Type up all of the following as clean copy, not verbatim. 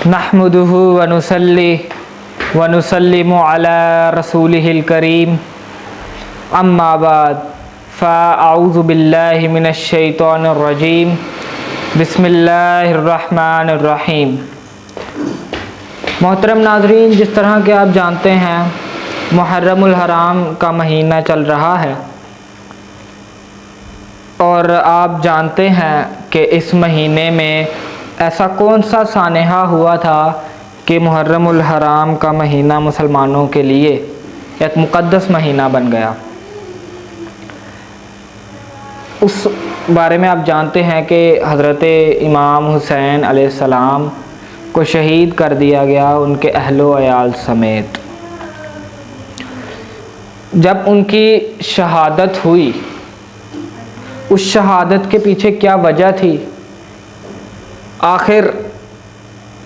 नहमदुहु व नुसल्ली व नुसल्लिमु अला रसूलिहिल करीम अम्मा बाद फ़अऊज़ु बिल्लाहि मिनश शैतानिर रजीम बिस्मिल्लाहिर रहमानिर रहीम। मोहतरम नाज़रीन, जिस तरह के आप जानते हैं मुहर्रमुल हराम का महीना चल रहा है और आप जानते हैं कि इस महीने में ऐसा कौन सा सानेहा हुआ था कि मुहर्रमुल हराम का महीना मुसलमानों के लिए एक मुक़द्दस महीना बन गया। उस बारे में आप जानते हैं कि हज़रत इमाम हुसैन अलैहिस्सलाम को शहीद कर दिया गया, उनके अहलो अयाल समेत। जब उनकी शहादत हुई, उस शहादत के पीछे क्या वजह थी? आखिर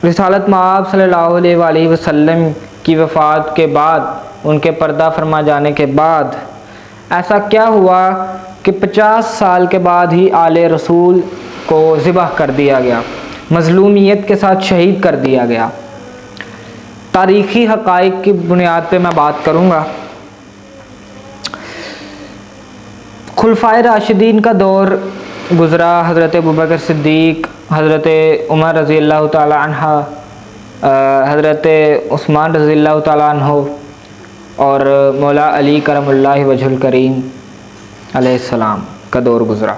रिसालत मआब सल्लल्लाहु अलैहि वसल्लम की वफ़ात के बाद, उनके पर्दा फरमा जाने के बाद ऐसा क्या हुआ कि 50 साल के बाद ही आले रसूल को ज़िबह कर दिया गया, मज़लूमियत के साथ शहीद कर दिया गया। तारीख़ी हक़ाइक़ की बुनियाद पे मैं बात करूँगा। खुलफ़ाए राशिदीन का दौर गुज़रा। हज़रत अबू बकर सिद्दीक़, हज़रत उमर रज़ी अल्लाह ताला अन्हा, हज़रत उस्मान रज़ी अल्लाह ताला अन्हो और मौला अली करमुल्लाह वजहुल करीम अलैहिस्सलाम का दौर गुज़रा।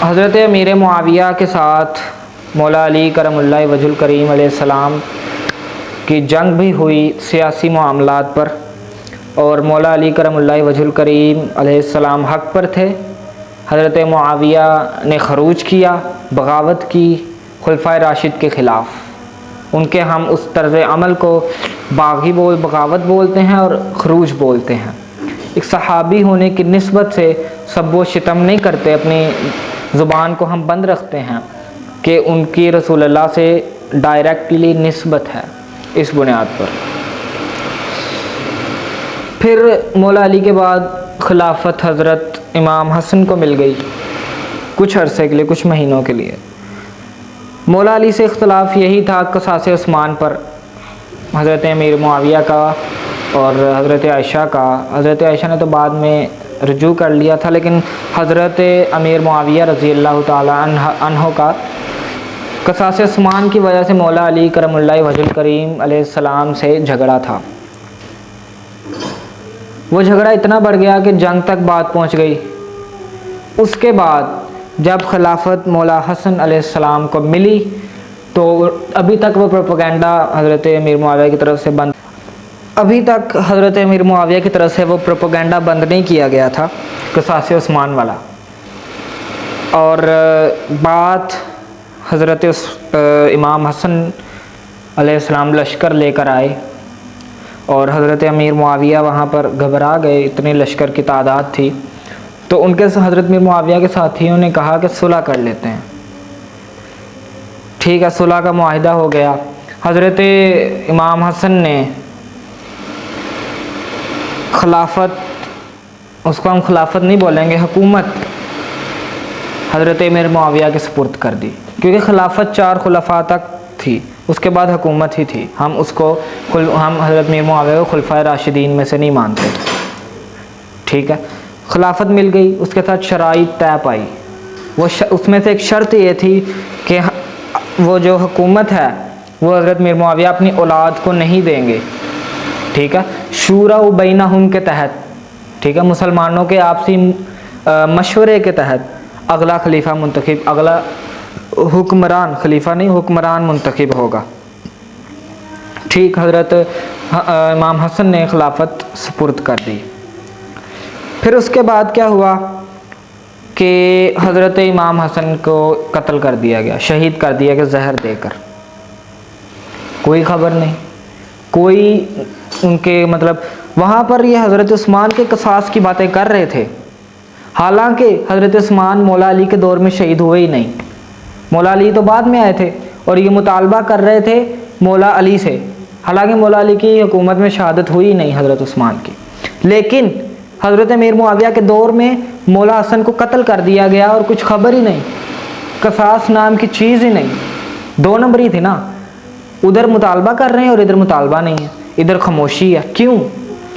हज़रत अमीर मुआविया के साथ मौला अली करमुल्लाह वजहुल करीम अलैहिस्सलाम की जंग भी हुई सियासी मामलात पर, और मौला अली करमुल्लाह वजहुल करीम अलैहिस्सलाम हक़ पर थे। हज़रत मुआविया ने खरूज किया, बगावत की खुलफ़ाए राशिद के ख़िलाफ़। उनके हम उस तर्ज़ अमल को बगावत बोलते हैं और खरूज बोलते हैं। एक सहाबी होने की निस्बत से सब वो शितम नहीं करते, अपनी ज़ुबान को हम बंद रखते हैं कि उनकी रसूलुल्लाह से डायरेक्टली निस्बत है। इस बुनियाद पर फिर मौला अली के बाद खिलाफत हज़रत इमाम हसन को मिल गई कुछ अरसे के लिए, कुछ महीनों के लिए। मौला अली से इख्तलाफ यही था क़सास उस्मान पर, हज़रत अमीर मुआविया का और हज़रत आयशा का। हज़रत आयशा ने तो बाद में रजू कर लिया था, लेकिन हज़रत अमीर मुआविया रज़ी अल्लाह ताला अन्हो का क़सास उस्मान की वजह से मौला अली करमुल्लाह वजहुल करीम अलैहिस्सलाम से झगड़ा था। वो झगड़ा इतना बढ़ गया कि जंग तक बात पहुंच गई। उसके बाद जब खिलाफत मौला हसन अलैहिस्सलाम को मिली तो अभी तक वो प्रोपेगेंडा हज़रत अमीर मुआविया की तरफ से वो प्रोपेगेंडा बंद नहीं किया गया था, क़सास उस्मान वाला। और बात हज़रत इमाम हसन अलैहिस्सलाम लश्कर लेकर आए और हज़रत अमीर मुआविया वहाँ पर घबरा गए, इतने लश्कर की तादाद थी। तो उनके हज़रत अमीर मुआविया के साथियों ने कहा कि सुलह कर लेते हैं। ठीक है, सुलह का मुआहिदा हो गया। हज़रत इमाम हसन ने खिलाफत, उसको हम खिलाफत नहीं बोलेंगे, हुकूमत हज़रत अमीर मुआविया के सुपुर्द कर दी, क्योंकि खिलाफत 4 खुलफा तक थी, उसके बाद हुकूमत ही थी। हम हज़रत अमीर मुआविया को खुलफ़ाए राशिदीन में से नहीं मानते। ठीक है, खिलाफत मिल गई, उसके साथ शराइत तय पाई। उसमें से एक शर्त ये थी कि वो जो हुकूमत है वो हज़रत अमीर मुआविया अपनी औलाद को नहीं देंगे। ठीक है, शूरा व बैनहुम के तहत, ठीक है, मुसलमानों के आपसी मशवरे के तहत अगला खलीफा मुंतखब, अगला हुक्मरान, खलीफा नहीं हुक्मरान मुंतखब होगा। ठीक, हज़रत इमाम हसन ने खिलाफत सुपुर्द कर दी। फिर उसके बाद क्या हुआ कि हज़रत इमाम हसन को कत्ल कर दिया गया, शहीद कर दिया गया जहर देकर। कोई ख़बर नहीं, कोई उनके वहाँ पर ये हज़रत उस्मान के क़सास की बातें कर रहे थे। हालांकि हज़रत उस्मान मौला अली के दौर में शहीद हुए ही नहीं, मौला अली तो बाद में आए थे, और ये मुतालबा कर रहे थे मौला अली से। हालांकि मौला अली की हुकूमत में शहादत हुई नहीं हज़रत उस्मान की, लेकिन हज़रत अमीर मुआविया के दौर में मौला हसन को कत्ल कर दिया गया और कुछ खबर ही नहीं, क़सास नाम की चीज़ ही नहीं। 2 नंबरी थी ना, उधर मुतालबा कर रहे हैं और इधर मुतालबा नहीं है, इधर खामोशी है, क्यों?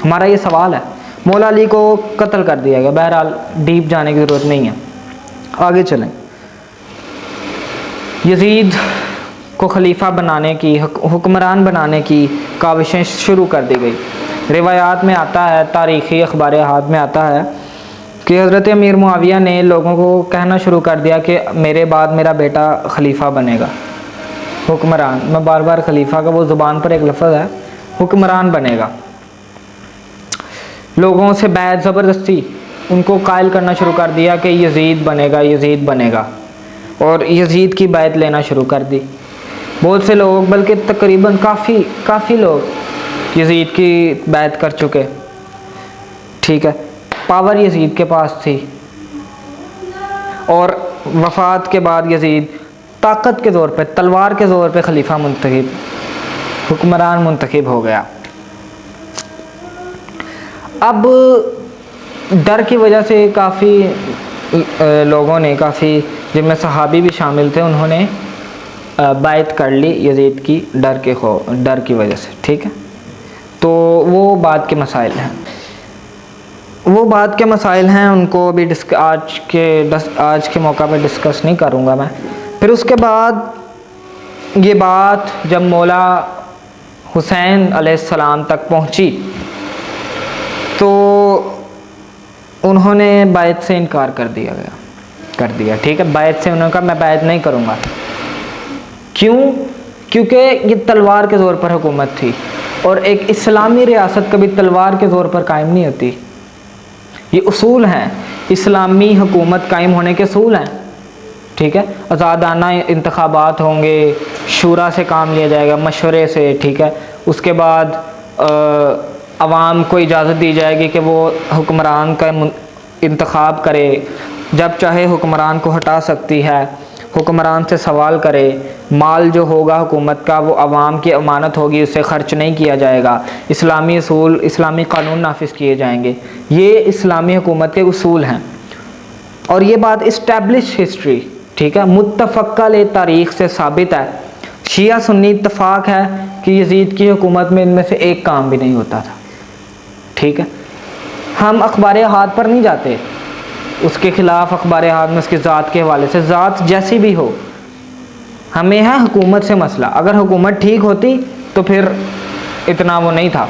हमारा ये सवाल है। मौला अली को कत्ल कर दिया गया। बहरहाल डीप जाने की ज़रूरत नहीं है, आगे चलें। यजीद को खलीफा बनाने की, हुक्मरान बनाने की काविशें शुरू कर दी गई। रिवायात में आता है, तारीख़ी अखबार हाथ में आता है कि हज़रत अमीर मुआविया ने लोगों को कहना शुरू कर दिया कि मेरे बाद मेरा बेटा खलीफा बनेगा, हुक्मरान। मैं बार बार खलीफा का वो ज़ुबान पर एक लफ्ज़ है, हुक्मरान बनेगा। लोगों से बैत ज़बरदस्ती उनको कायल करना शुरू कर दिया कि यजीद बनेगा, यजीद बनेगा, और यजीद की बैत लेना शुरू कर दी। बहुत से लोग, बल्कि तकरीबन काफ़ी लोग यजीद की बैत कर चुके। ठीक है, पावर यजीद के पास थी, और वफ़ात के बाद यजीद ताकत के ज़ोर पे, तलवार के ज़ोर पे खलीफा मुंतखब, हुक्मरान मुंतखब हो गया। अब डर की वजह से काफ़ी लोगों ने, काफ़ी जिनमें सहाबी भी शामिल थे, उन्होंने बैत कर ली यजीद की डर की वजह से। ठीक है, तो वो बात के मसाइल हैं, उनको भी आज के मौका पे डिस्कस नहीं करूँगा मैं। फिर उसके बाद ये बात जब मौला हुसैन अलैहिस्सलाम तक पहुँची तो उन्होंने बैत से इनकार कर दिया। ठीक है, बैत से उन्होंने कहा मैं बैत नहीं करूँगा। क्यों? क्योंकि ये तलवार के ज़ोर पर हुकूमत थी, और एक इस्लामी रियासत कभी तलवार के ज़ोर पर कायम नहीं होती। ये उसूल हैं, इस्लामी हुकूमत कायम होने के उसूल हैं। ठीक है, आज़ादाना इंतखाबात होंगे, शूरा से काम लिया जाएगा, मशवरे से। ठीक है, उसके बाद अवाम को इजाज़त दी जाएगी कि वो हुक्मरान का इंतखाब करे, जब चाहे हुक्मरान को हटा सकती है, हुक्मरान से सवाल करे, माल जो होगा हुकूमत का वो अवाम की अमानत होगी, उससे ख़र्च नहीं किया जाएगा, इस्लामी असूल, इस्लामी कानून नाफिज किए जाएंगे। ये इस्लामी हुकूमत के उसूल हैं, और ये बात इस्टेब्लिश हिस्ट्री, ठीक है, मुत्तफ़क़ल तारीख़ से साबित है। शिया सुन्नी इत्तफ़ाक़ है कि यजीद की हुकूमत में इनमें से एक काम भी नहीं होता था। ठीक है, हम अखबार हाथ पर नहीं जाते, उसके ख़िलाफ़ अखबार हाथ में उसकी ज़ात के हवाले से, ज़ात जैसी भी हो, हमें है हुकूमत से मसला। अगर हुकूमत ठीक होती तो फिर इतना वो नहीं था।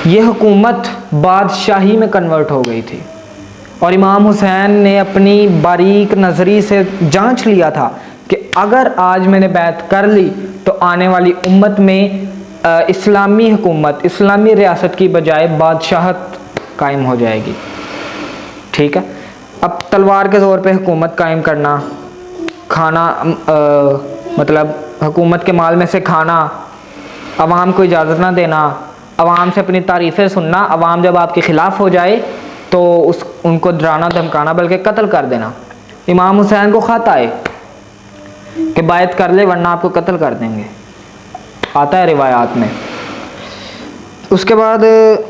ये हुकूमत बादशाही में कन्वर्ट हो गई थी, और इमाम हुसैन ने अपनी बारीक नज़री से जांच लिया था कि अगर आज मैंने बैत कर ली तो आने वाली उम्मत में इस्लामी हुकूमत, इस्लामी रियासत की बजाय बादशाहत कायम हो जाएगी। ठीक है, अब तलवार के ज़ोर पे हुकूमत कायम करना, खाना मतलब हुकूमत के माल में से खाना, अवाम को इजाज़त ना देना, अवाम से अपनी तारीफ़ें सुनना, अवाम जब आपके ख़िलाफ़ हो जाए तो उनको डराना धमकाना, बल्कि कत्ल कर देना। इमाम हुसैन को ख़त आए कि बैत कर ले वरना आपको कत्ल कर देंगे, आता है रिवायात में। उसके बाद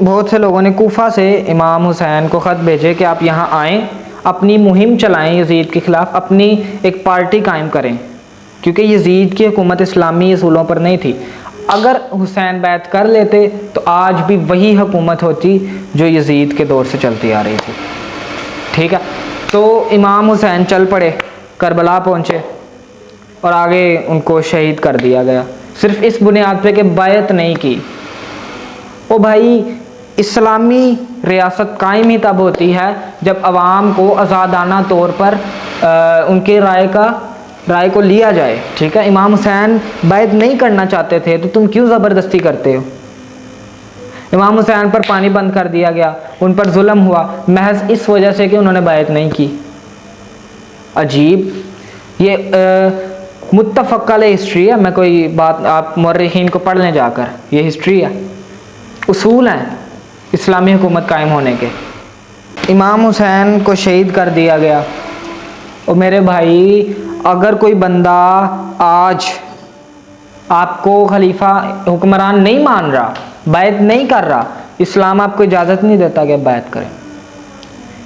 बहुत से लोगों ने कूफा से इमाम हुसैन को ख़त भेजे कि आप यहाँ आएँ, अपनी मुहिम चलाएं यजीद के ख़िलाफ़, अपनी एक पार्टी कायम करें, क्योंकि यजीद की हुकूमत इस्लामी असूलों पर नहीं थी। अगर हुसैन बैत कर लेते तो आज भी वही हुकूमत होती जो यजीद के दौर से चलती आ रही थी। ठीक है, तो इमाम हुसैन चल पड़े, करबला पहुँचे, और आगे उनको शहीद कर दिया गया, सिर्फ इस बुनियाद पे कि बैत नहीं की। ओ भाई, इस्लामी रियासत कायम ही तब होती है जब अवाम को आज़ादाना तौर पर उनके राय को लिया जाए। ठीक है, इमाम हुसैन बैत नहीं करना चाहते थे तो तुम क्यों ज़बरदस्ती करते हो? इमाम हुसैन पर पानी बंद कर दिया गया, उन पर जुल्म हुआ महज इस वजह से कि उन्होंने बैत नहीं की। अजीब, ये मुत्तफ़क़ल हिस्ट्री है, मैं कोई बात आप मुर्रिख़ीन को पढ़ लें जाकर, ये हिस्ट्री है, उसूल हैं इस्लामी हुकूमत कायम होने के। इमाम हुसैन को शहीद कर दिया गया। और मेरे भाई, अगर कोई बंदा आज आपको खलीफा हुक्मरान नहीं मान रहा, बैत नहीं कर रहा, इस्लाम आपको इजाज़त नहीं देता कि बैत करें,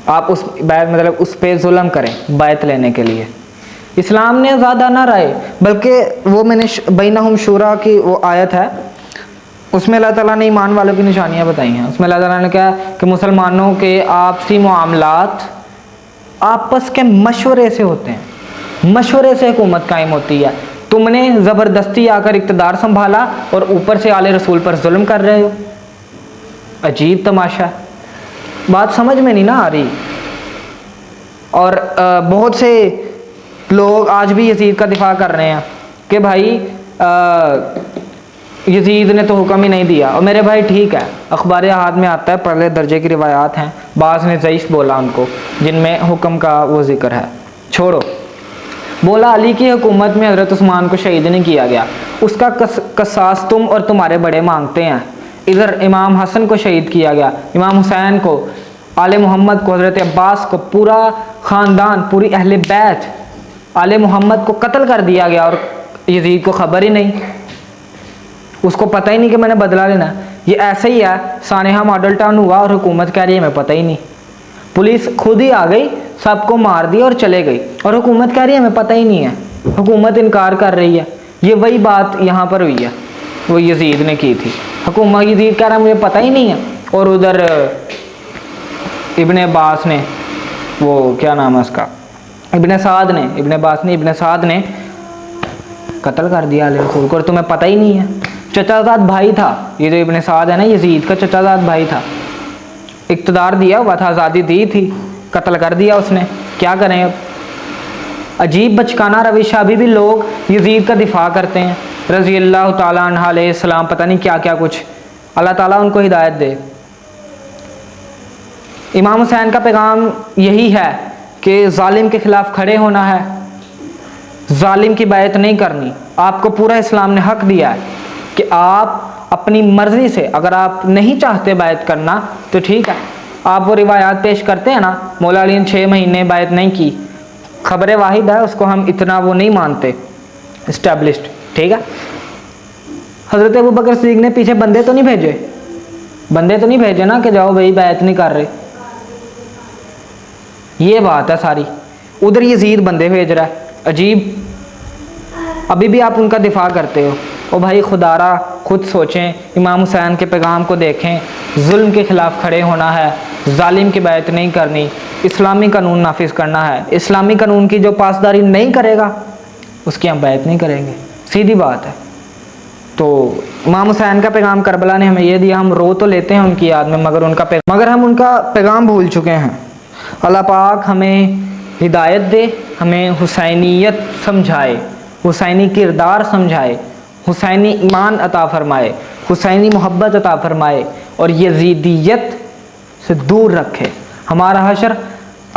आप उस बैत मतलब उस पे जुल्म करें बैत लेने के लिए। اسلام نے زیادہ نہ رائے، بلکہ وہ میں نے بینہم شورا کی وہ آیت ہے، اس میں اللہ تعالیٰ نے ایمان والوں کی نشانیاں بتائی ہیں۔ اس میں اللہ تعالیٰ نے کہا کہ مسلمانوں کے آپسی معاملات آپس کے مشورے سے ہوتے ہیں، مشورے سے حکومت قائم ہوتی ہے۔ تم نے زبردستی آ کر اقتدار سنبھالا اور اوپر سے آل رسول پر ظلم کر رہے ہو، عجیب تماشا ہے، بات سمجھ میں نہیں نہ آ رہی۔ اور بہت سے لوگ آج بھی یزید کا دفاع کر رہے ہیں کہ بھائی یزید نے تو حکم ہی نہیں دیا، اور میرے بھائی ٹھیک ہے، اخبار احاد میں آتا ہے، پہلے درجے کی روایات ہیں، بعض نے ضعیف بولا ان کو جن میں حکم کا وہ ذکر ہے، چھوڑو۔ بولا علی کی حکومت میں حضرت عثمان کو شہید نہیں کیا گیا، اس کا قصاص تم اور تمہارے بڑے مانگتے ہیں۔ ادھر امام حسن کو شہید کیا گیا، امام حسین کو، آل محمد کو، حضرت عباس کو، پورا خاندان، پوری اہل بیت آل محمد کو قتل کر دیا گیا، اور یزید کو خبر ہی نہیں، اس کو پتہ ہی نہیں کہ میں نے بدلہ لینا۔ یہ ایسے ہی ہے، سانحہ ماڈل ٹاؤن ہوا اور حکومت کہہ رہی ہے ہمیں پتہ ہی نہیں، پولیس خود ہی آ گئی، سب کو مار دیا اور چلے گئی، اور حکومت کہہ رہی ہے ہمیں پتہ ہی نہیں ہے، حکومت انکار کر رہی ہے۔ یہ وہی بات یہاں پر ہوئی ہے، وہ یزید نے کی تھی، حکومت یزید کہہ رہا ہے مجھے پتہ ہی نہیں ہے، اور ادھر ابن عباس نے، وہ کیا نام ہے اس کا، ابن سعد نے، ابن عباس نے، ابن سعد نے قتل کر دیا علیہ رسول کو، اور تمہیں پتہ ہی نہیں ہے۔ چچا زاد بھائی تھا یہ جو ابن سعد ہے نا، یزید کا چچا زاد بھائی تھا، اقتدار دیا ہوا تھا، آزادی دی تھی، قتل کر دیا اس نے، کیا کریں اب۔ عجیب بچکانہ روش، ابھی بھی لوگ یزید کا دفاع کرتے ہیں، رضی اللہ تعالیٰ عنہ علیہ السلام، پتہ نہیں کیا کیا کچھ، اللہ تعالیٰ ان کو ہدایت دے۔ امام حسین کا پیغام یہی ہے کہ ظالم کے خلاف کھڑے ہونا ہے، ظالم کی بیعت نہیں کرنی۔ آپ کو پورا اسلام نے حق دیا ہے کہ آپ اپنی مرضی سے، اگر آپ نہیں چاہتے بیعت کرنا تو ٹھیک ہے، آپ وہ روایات پیش کرتے ہیں نا، مولا علی نے 6 مہینے بیعت نہیں کی، خبر واحد ہے، اس کو ہم اتنا وہ نہیں مانتے اسٹیبلشڈ، ٹھیک ہے۔ حضرت ابوبکر صدیق نے پیچھے بندے تو نہیں بھیجے نا کہ جاؤ بھائی بیعت نہیں کر رہے، یہ بات ہے ساری۔ ادھر یزید بندے بھیج رہا ہے، عجیب، ابھی بھی آپ ان کا دفاع کرتے ہو۔ او بھائی خدا را خود سوچیں، امام حسین کے پیغام کو دیکھیں، ظلم کے خلاف کھڑے ہونا ہے، ظالم کی بیعت نہیں کرنی، اسلامی قانون نافذ کرنا ہے، اسلامی قانون کی جو پاسداری نہیں کرے گا اس کی ہم بیعت نہیں کریں گے، سیدھی بات ہے۔ تو امام حسین کا پیغام کربلا نے ہمیں یہ دیا، ہم رو تو لیتے ہیں ان کی یاد میں، مگر ہم ان کا پیغام بھول چکے ہیں۔ اللہ پاک ہمیں ہدایت دے، ہمیں حسینیت سمجھائے، حسینی کردار سمجھائے، حسینی ایمان عطا فرمائے، حسینی محبت عطا فرمائے، اور یزیدیت سے دور رکھے۔ ہمارا حشر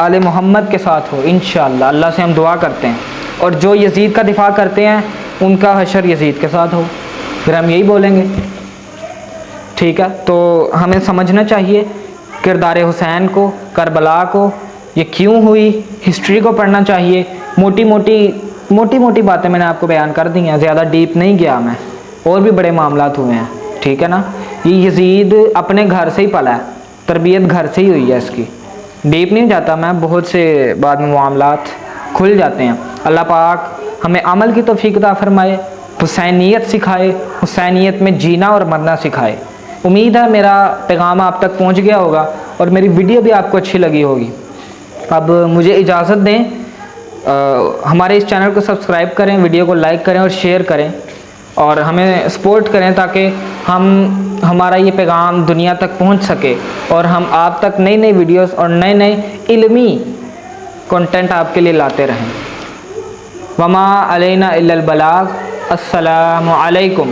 آل محمد کے ساتھ ہو انشاءاللہ، اللہ سے ہم دعا کرتے ہیں، اور جو یزید کا دفاع کرتے ہیں ان کا حشر یزید کے ساتھ ہو، پھر ہم یہی بولیں گے، ٹھیک ہے۔ تو ہمیں سمجھنا چاہیے کردار حسین کو، کربلا کو، یہ کیوں ہوئی، ہسٹری کو پڑھنا چاہیے۔ موٹی موٹی باتیں میں نے آپ کو بیان کر دی ہیں، زیادہ ڈیپ نہیں گیا میں، اور بھی بڑے معاملات ہوئے ہیں، ٹھیک ہے نا۔ یہ یزید اپنے گھر سے ہی پلا ہے، تربیت گھر سے ہی ہوئی ہے اس کی، ڈیپ نہیں جاتا میں، بہت سے بعد میں معاملات کھل جاتے ہیں۔ اللہ پاک ہمیں عمل کی توفیق عطا فرمائے، حسینیت سکھائے، حسینیت میں جینا اور مرنا سکھائے۔ امید ہے میرا پیغام آپ تک پہنچ گیا ہوگا، اور میری ویڈیو بھی آپ کو اچھی لگی ہوگی۔ اب مجھے اجازت دیں، ہمارے اس چینل کو سبسکرائب کریں، ویڈیو کو لائک کریں اور شیئر کریں، اور ہمیں سپورٹ کریں تاکہ ہمارا یہ پیغام دنیا تک پہنچ سکے، اور ہم آپ تک نئی ویڈیوز اور نئے علمی کنٹینٹ آپ کے لیے لاتے رہیں۔ وما علینا الا البلاغ۔ السلام علیکم۔